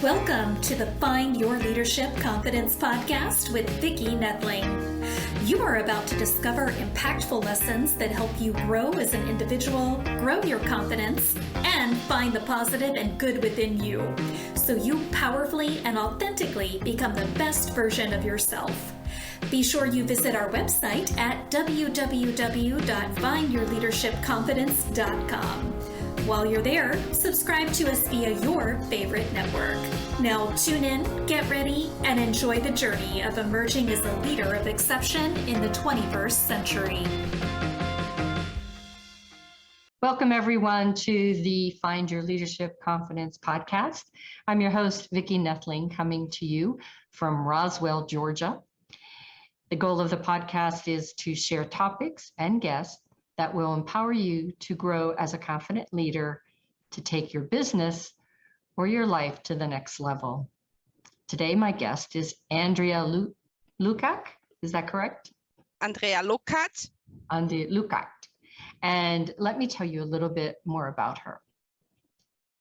Welcome to the Find Your Leadership Confidence podcast with Vicki Nedling. You are about to discover impactful lessons that help you grow as an individual, grow your confidence, and find the positive and good within you, so you powerfully and authentically become the best version of yourself. Be sure you visit our website at www.findyourleadershipconfidence.com. While you're there, subscribe to us via your favorite network. Now tune in, get ready, and enjoy the journey of emerging as a leader of exception in the 21st century. Welcome everyone to the Find Your Leadership Confidence podcast. I'm your host, Vicki Nedling, coming to you from Roswell, Georgia. The goal of the podcast is to share topics and guests that will empower you to grow as a confident leader, to take your business or your life to the next level. Today, my guest is Andrea Lukac. Is that correct? Andrea Lukac. Andrea Lukac. And let me tell you a little bit more about her.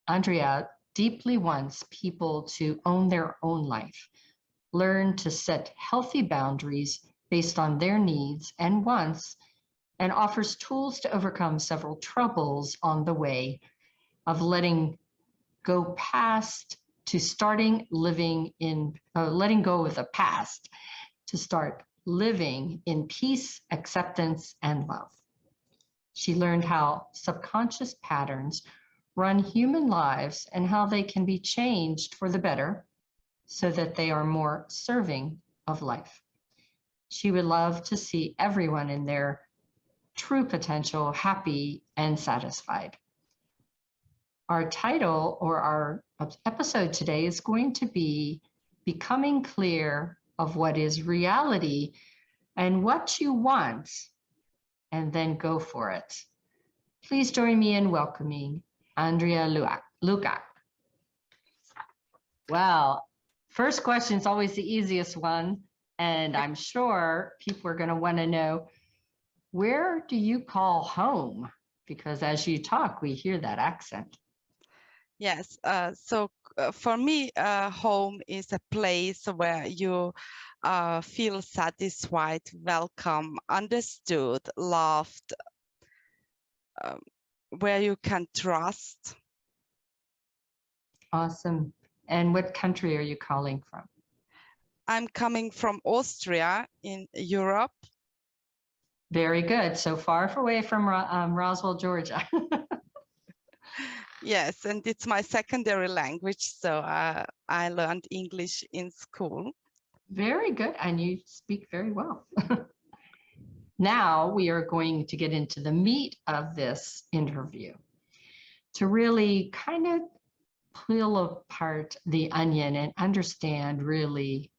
Andrea deeply wants people to own their own life, learn to set healthy boundaries based on their needs and wants, and offers tools to overcome several troubles on the way of letting go past to starting living in, letting go of the past to start living in peace, acceptance, and love. She learned how subconscious patterns run human lives and how they can be changed for the better so that they are more serving of life. She would love to see everyone in their true potential, happy and satisfied. Our title or our episode today is going to be Becoming Clear of What is Reality and What You Want, and then go for it. Please join me in welcoming Andrea Lukac. Well, first question is always the easiest one, and I'm sure people are going to want to know, where do you call home? Because as you talk, we hear that accent. Yes, so for me, home is a place where you feel satisfied, welcome, understood, loved, where you can trust. Awesome. And what country are you calling from? I'm coming from Austria in Europe. Very good. So far away from Roswell, Georgia. Yes, and it's my secondary language, so I learned English in school. Very good, and you speak very well. Now we are going to get into the meat of this interview to really kind of peel apart the onion and understand really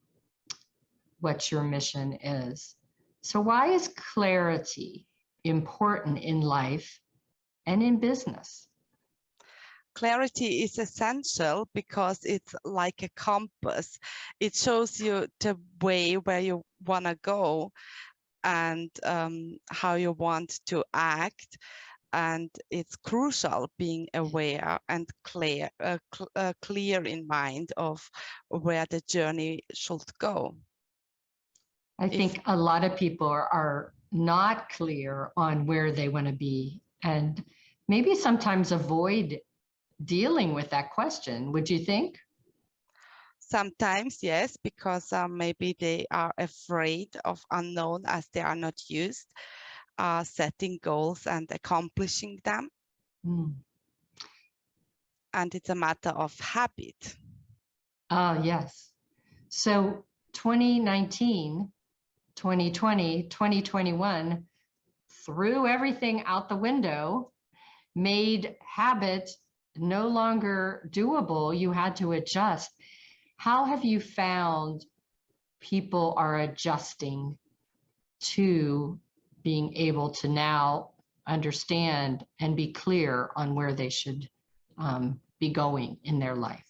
what your mission is. So why is clarity important in life and in business? Clarity is essential because it's like a compass. It shows you the way where you want to go and how you want to act. And it's crucial being aware and clear in mind of where the journey should go. I think a lot of people are not clear on where they want to be and maybe sometimes avoid dealing with that question. Would you think? Sometimes, yes, because maybe they are afraid of unknown as they are not used setting goals and accomplishing them. And it's a matter of habit. Yes. So 2019, 2020, 2021 threw everything out the window, made habits no longer doable. You had to adjust. How have you found people are adjusting to being able to now understand and be clear on where they should be going in their life?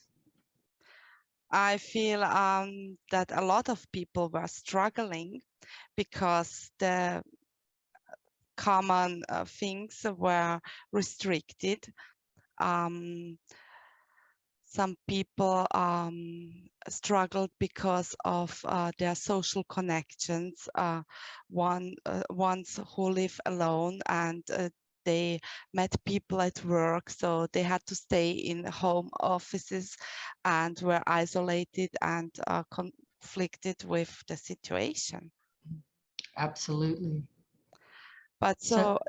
I feel that a lot of people were struggling because the common things were restricted. Some people struggled because of their social connections. Ones who live alone and they met people at work, so they had to stay in home offices and were isolated and conflicted with the situation. Absolutely. But So so go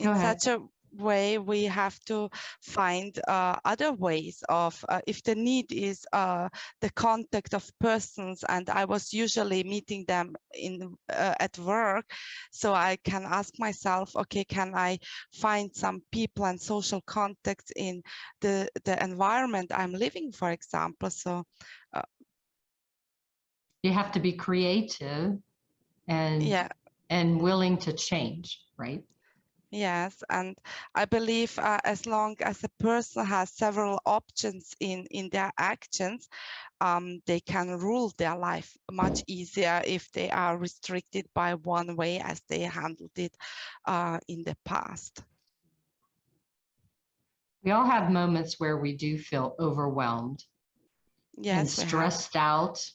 in ahead. such a way, we have to find other ways of if the need is the contact of persons, and I was usually meeting them in at work, so I can ask myself, okay, can I find some people and social contacts in the environment I'm living, for example? So You have to be creative and yeah. willing to change, right? Yes, and I believe as long as a person has several options in their actions, they can rule their life much easier if they are restricted by one way as they handled it in the past. We all have moments where we do feel overwhelmed and Yes, we have. stressed out.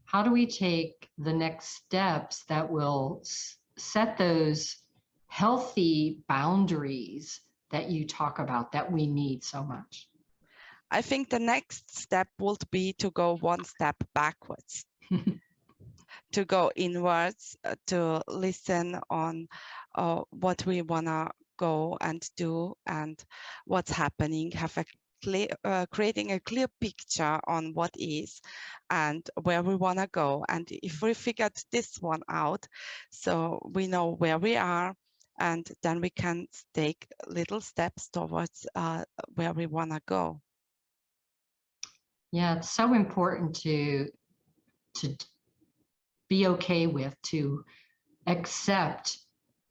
How do we take the next steps that will set those healthy boundaries that you talk about that we need so much? I think the next step would be to go one step backwards, to go inwards, to listen on what we want to go and do and what's happening, have a clear, creating a clear picture on what is and where we want to go. And if we figured this one out, so we know where we are, and then we can take little steps towards where we want to go. Yeah, it's so important to be okay with, to accept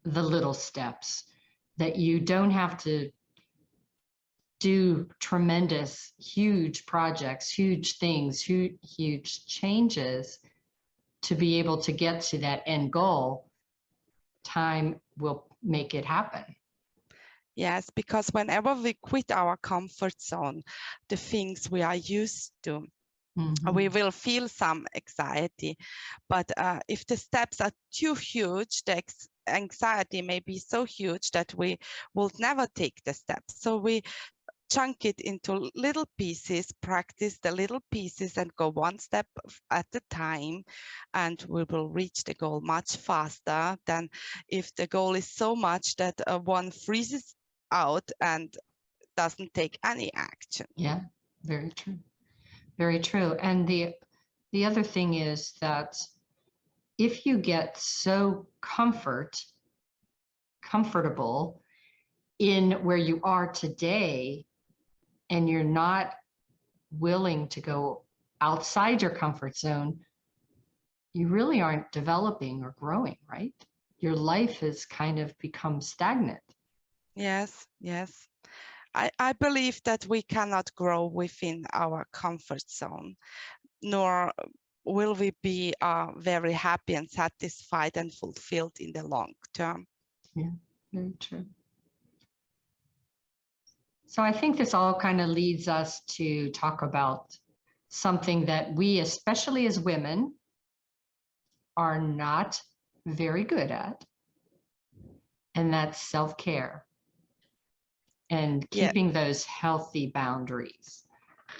the little steps, that you don't have to do tremendous, huge projects, huge things, huge changes to be able to get to that end goal. Time will make it happen. Yes, because whenever we quit our comfort zone, the things we are used to, we will feel some anxiety. But if the steps are too huge, the anxiety may be so huge that we will never take the steps. So we chunk it into little pieces, practice the little pieces and go one step at a time, and we will reach the goal much faster than if the goal is so much that one freezes out and doesn't take any action. Yeah, very true. Very true. And the other thing is that if you get so comfortable in where you are today, and you're not willing to go outside your comfort zone, you really aren't developing or growing, right? Your life has kind of become stagnant. Yes, yes. I believe that we cannot grow within our comfort zone, nor will we be very happy and satisfied and fulfilled in the long term. Yeah, very true. So I think this all kind of leads us to talk about something that we, especially as women, are not very good at, and that's self-care and Yeah, keeping those healthy boundaries.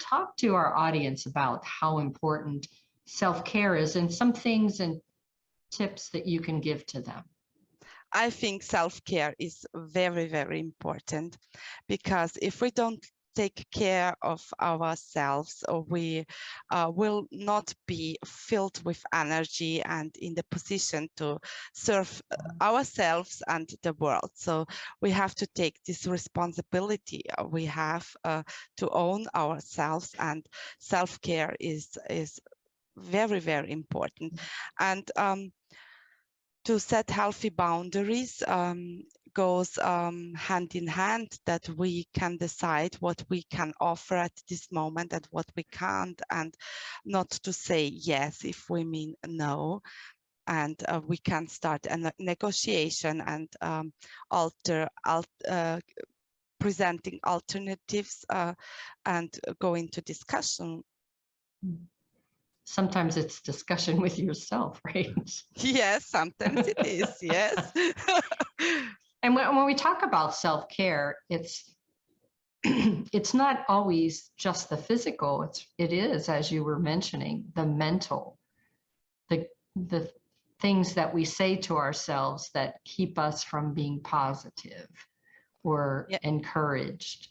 Talk to our audience about how important self-care is and some things and tips that you can give to them. I think self-care is very, very important, because if we don't take care of ourselves, or we will not be filled with energy and in the position to serve ourselves and the world. So we have to take this responsibility. We have to own ourselves, and self-care is very, very important. And to set healthy boundaries goes hand in hand, that we can decide what we can offer at this moment and what we can't, and not to say yes if we mean no. And we can start a negotiation and alter presenting alternatives and go into discussion. Sometimes it's discussion with yourself, right? Yes, sometimes it is, yes. And when we talk about self-care, it's it's not always just the physical. It is, as you were mentioning, the mental, the things that we say to ourselves that keep us from being positive or encouraged.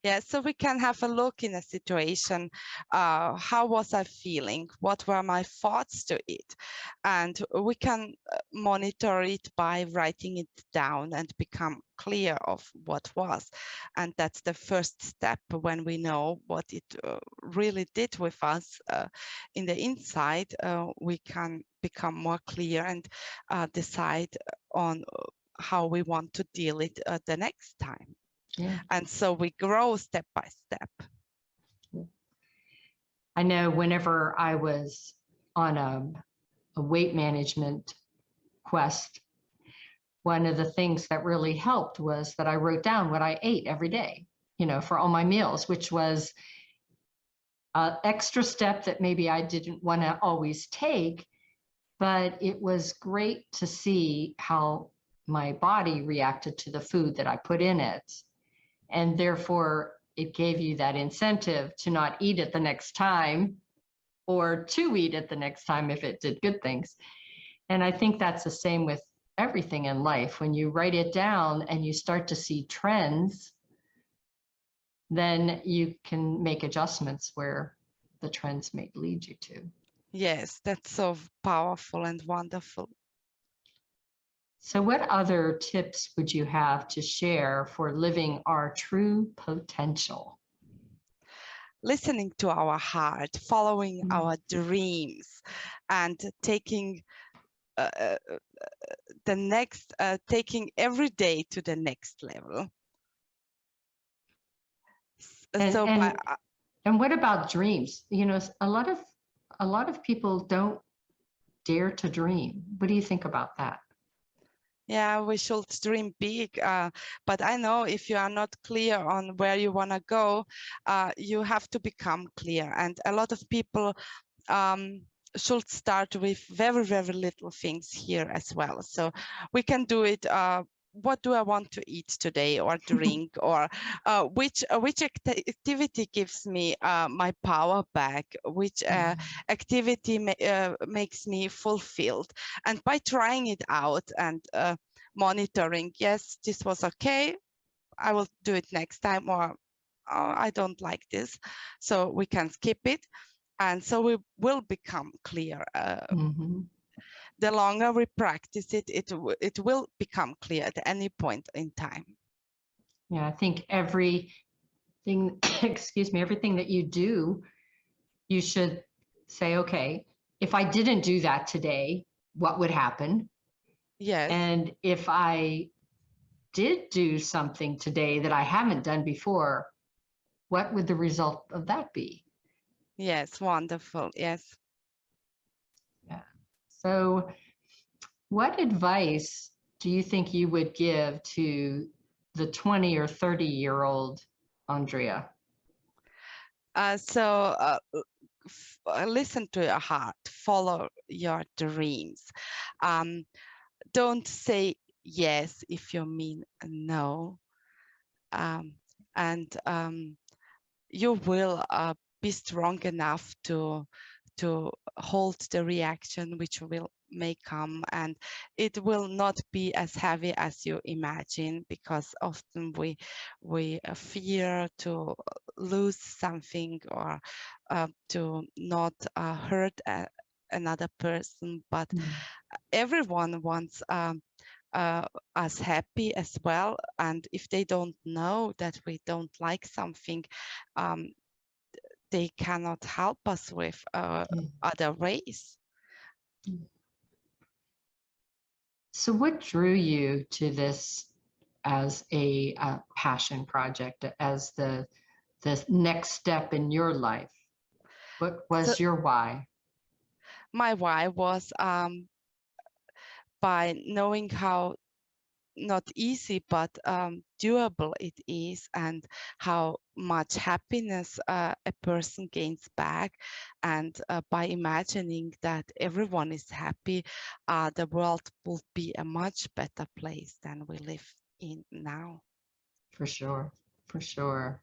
Yeah, so we can have a look in a situation. How was I feeling? What were my thoughts to it? And we can monitor it by writing it down and become clear of what was. And that's the first step when we know what it really did with us in the inside. We can become more clear and decide on how we want to deal it the next time. Yeah. And so we grow step by step. I know whenever I was on a weight management quest, one of the things that really helped was that I wrote down what I ate every day, for all my meals, which was an extra step that maybe I didn't want to always take, but it was great to see how my body reacted to the food that I put in it. And therefore, it gave you that incentive to not eat it the next time or to eat it the next time if it did good things. And I think that's the same with everything in life. When you write it down and you start to see trends, then you can make adjustments where the trends may lead you to. Yes, that's so powerful and wonderful. So what other tips would you have to share for living our true potential? Listening to our heart, following our dreams, and taking taking every day to the next level. And what about dreams? A lot of people don't dare to dream. What do you think about that? Yeah, we should dream big, but I know if you are not clear on where you want to go, you have to become clear. And a lot of people should start with very, very little things here as well. So we can do it. What do I want to eat today, or drink, or which activity gives me my power back? Which activity makes me fulfilled? And by trying it out and monitoring, yes, this was okay, I will do it next time, or oh, I don't like this, so we can skip it. And so we will become clear. The longer we practice it, it will become clear at any point in time. Yeah, I think everything, everything that you do, you should say, okay, if I didn't do that today, what would happen? Yes. And if I did do something today that I haven't done before, what would the result of that be? Yes, wonderful. Yes. Yeah. So what advice do you think you would give to the 20 or 30-year-old Andrea? Listen to your heart, follow your dreams. Don't say yes if you mean no. You will be strong enough to hold the reaction which may come, and it will not be as heavy as you imagine, because often we fear to lose something, or to not hurt another person, but everyone wants us happy as well. And if they don't know that we don't like something, they cannot help us with other ways. So what drew you to this as a passion project, as the next step in your life? What was your why? My why was by knowing how not easy, but doable it is, and how much happiness a person gains back. And by imagining that everyone is happy, the world will be a much better place than we live in now. For sure, for sure.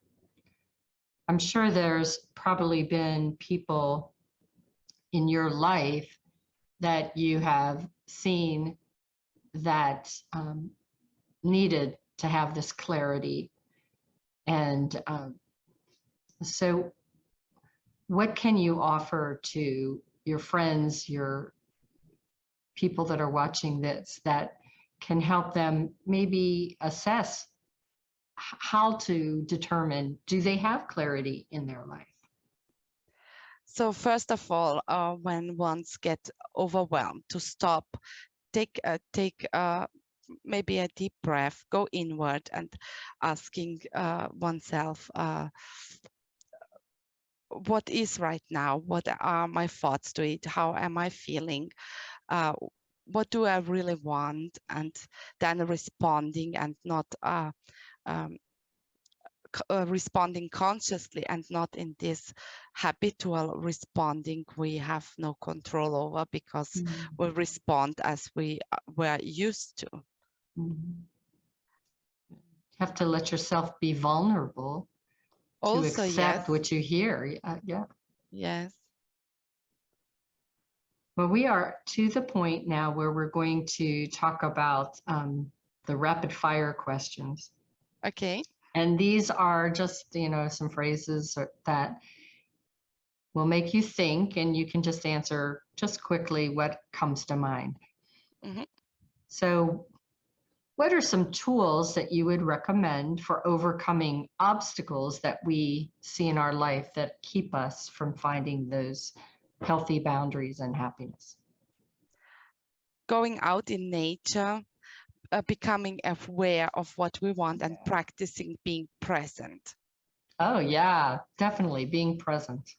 I'm sure there's probably been people in your life that you have seen that needed to have this clarity. And so what can you offer to your friends, your people that are watching this, that can help them maybe assess how to determine, do they have clarity in their life? So first of all, when ones get overwhelmed, to stop, take maybe a deep breath, go inward, and asking oneself, what is right now? What are my thoughts to it? How am I feeling? What do I really want? And then responding, and not um, responding consciously, and not in this habitual responding we have no control over, because we respond as we were used to. Have to let yourself be vulnerable to Also, accept yes. what you hear. Yeah. Yes. Well, we are to the point now where we're going to talk about the rapid fire questions. Okay. And these are just, some phrases that will make you think, and you can just answer just quickly what comes to mind. Mm-hmm. So, what are some tools that you would recommend for overcoming obstacles that we see in our life that keep us from finding those healthy boundaries and happiness? Going out in nature, becoming aware of what we want, and practicing being present. Oh, yeah, definitely being present.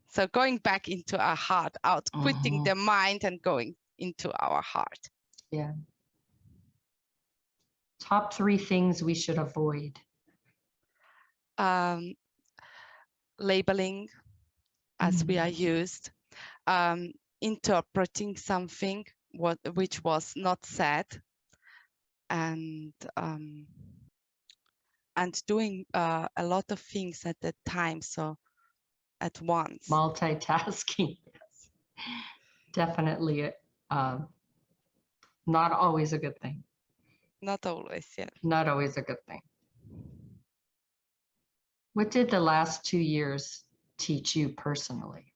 So going back into our heart, out, quitting the mind and going into our heart. Yeah. Top 3 things we should avoid. Labeling, as we are used, interpreting something which was not said, and doing a lot of things at a time, so at once. Multitasking, yes. Definitely not always a good thing. Not always, yes. Not always a good thing. What did the last 2 years teach you personally?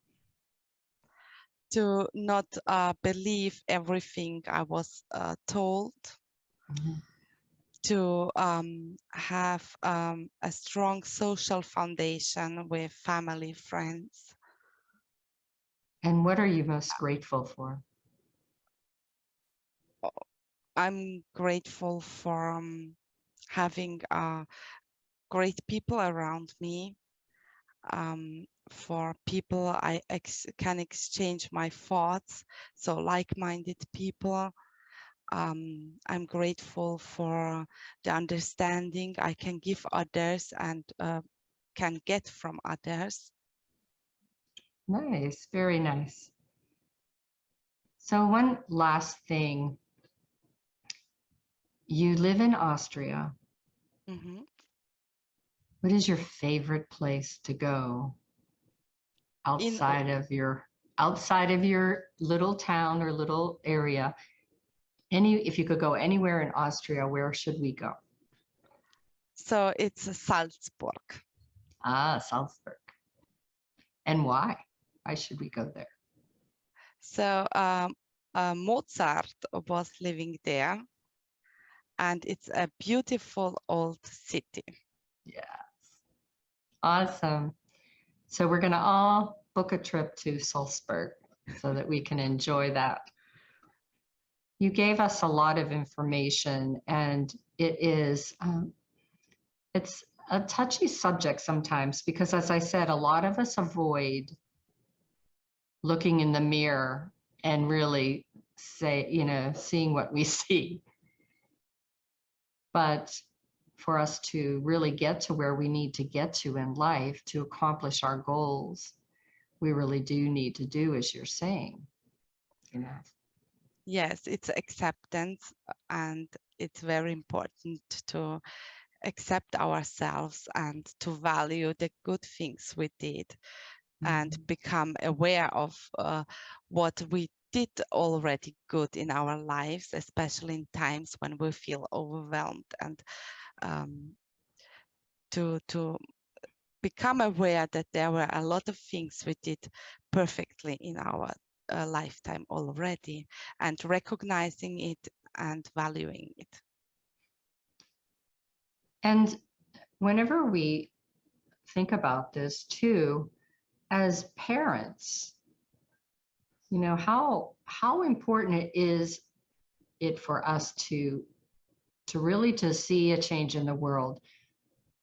To not believe everything I was told. To have a strong social foundation with family, friends. And what are you most grateful for? I'm grateful for having great people around me, for people I can exchange my thoughts, so like-minded people. I'm grateful for the understanding I can give others and can get from others. Nice, very nice. So one last thing. You live in Austria. Mm-hmm. What is your favorite place to go outside of your little town or little area? If you could go anywhere in Austria, where should we go? So it's Salzburg. Ah, Salzburg. And why? Why should we go there? So Mozart was living there, and it's a beautiful old city. Yes. Awesome. So we're going to all book a trip to Salzburg so that we can enjoy that. You gave us a lot of information, and it's a touchy subject sometimes because, as I said, a lot of us avoid looking in the mirror and really seeing what we see. But for us to really get to where we need to get to in life to accomplish our goals, we really do need to do as you're saying. You know. Yes, it's acceptance, and it's very important to accept ourselves and to value the good things we did and become aware of what we did already good in our lives, especially in times when we feel overwhelmed, and to become aware that there were a lot of things we did perfectly in our lifetime already, and recognizing it and valuing it. And whenever we think about this too, as parents, you know, how important it is for us to really to see a change in the world,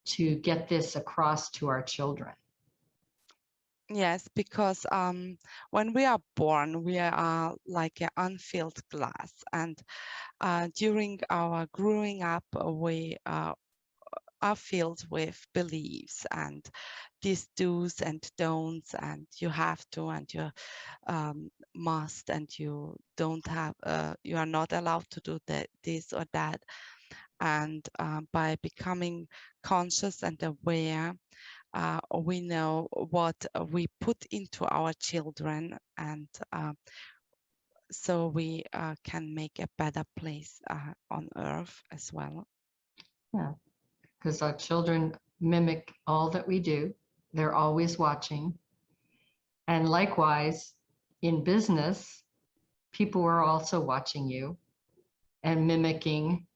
to get this across to our children. Yes, because when we are born, we are like an unfilled glass, and during our growing up, we are filled with beliefs and these do's and don'ts, and you have to, and you must, and you don't have, you are not allowed to do that, this or that. And by becoming conscious and aware, we know what we put into our children, and so we can make a better place on earth as well. Yeah, because our children mimic all that we do. They're always watching. And likewise, in business, people are also watching you and mimicking.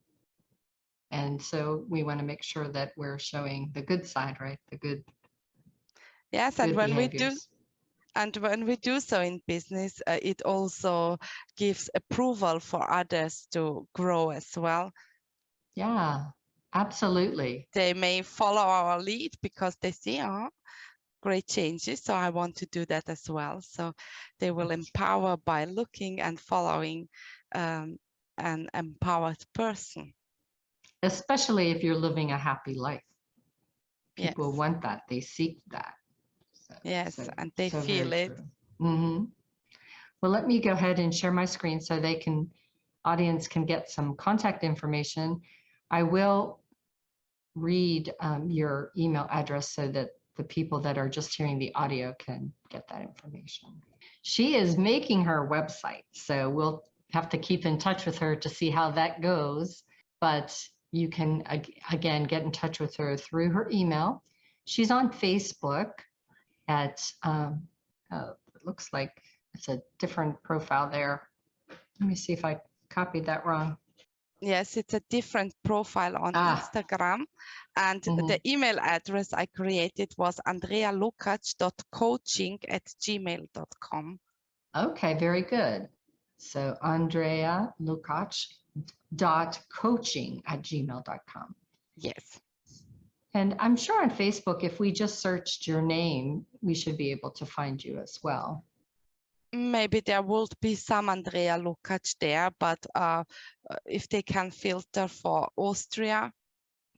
And so we want to make sure that we're showing the good side, right? The good, Yes, and good when behaviors. when we do so in business, it also gives approval for others to grow as well. Yeah, absolutely. They may follow our lead because they see, oh, great changes, so I want to do that as well. So they will empower by looking and following an empowered person. Especially if you're living a happy life. Yes. People want that. They seek that. Yes, and they so feel very it. true. Mm-hmm. Well, let me go ahead and share my screen so audience can get some contact information. I will read your email address so that the people that are just hearing the audio can get that information. She is making her website, so we'll have to keep in touch with her to see how that goes. But you can, again, get in touch with her through her email. She's on Facebook at, it looks like it's a different profile there. Let me see if I copied that wrong. Yes, it's a different profile on Instagram. And the email address I created was andrealukac.coaching@gmail.com. Okay, very good. So andrealukac.coaching@gmail.com. Yes. And I'm sure on Facebook, if we just searched your name, we should be able to find you as well. Maybe there would be some Andrea Lukac there, but if they can filter for Austria.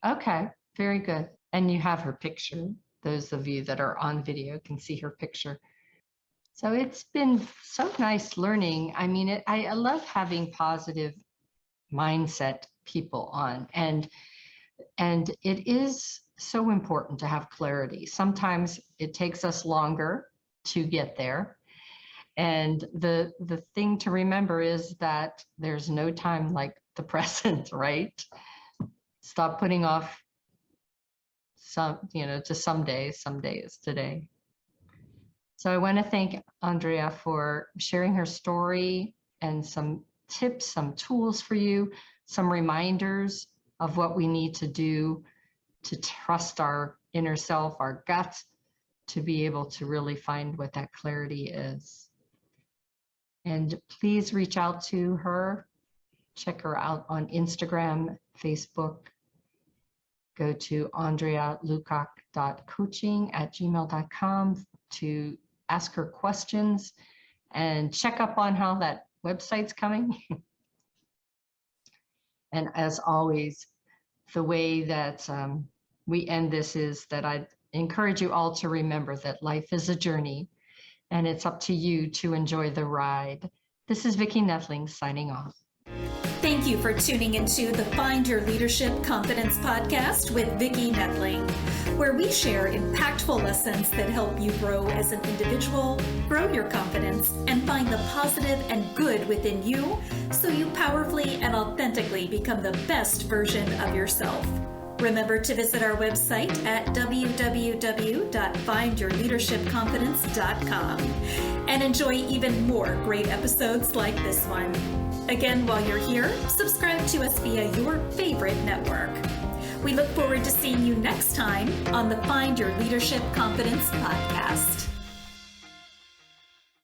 Okay, very good. And you have her picture. Those of you that are on video can see her picture. So it's been so nice learning. I mean, I love having positive mindset people on, and it is so important to have clarity. Sometimes it takes us longer to get there. And the thing to remember is that there's no time like the present, right? Stop putting off to someday is today. So I want to thank Andrea for sharing her story and some tips, some tools for you, some reminders of what we need to do to trust our inner self, our gut, to be able to really find what that clarity is. And please reach out to her. Check her out on Instagram, Facebook. Go to andrealukac.coaching@gmail.com to ask her questions and check up on how that website's coming. And as always, the way that we end this is that I encourage you all to remember that life is a journey and it's up to you to enjoy the ride. This is Vicki Nettling signing off. Thank you for tuning into the Find Your Leadership Confidence podcast with Vicki Nettling, where we share impactful lessons that help you grow as an individual, grow your confidence, and find the positive and good within you so you powerfully and authentically become the best version of yourself. Remember to visit our website at www.findyourleadershipconfidence.com and enjoy even more great episodes like this one. Again, while you're here, subscribe to us via your favorite network. We look forward to seeing you next time on the Find Your Leadership Confidence podcast.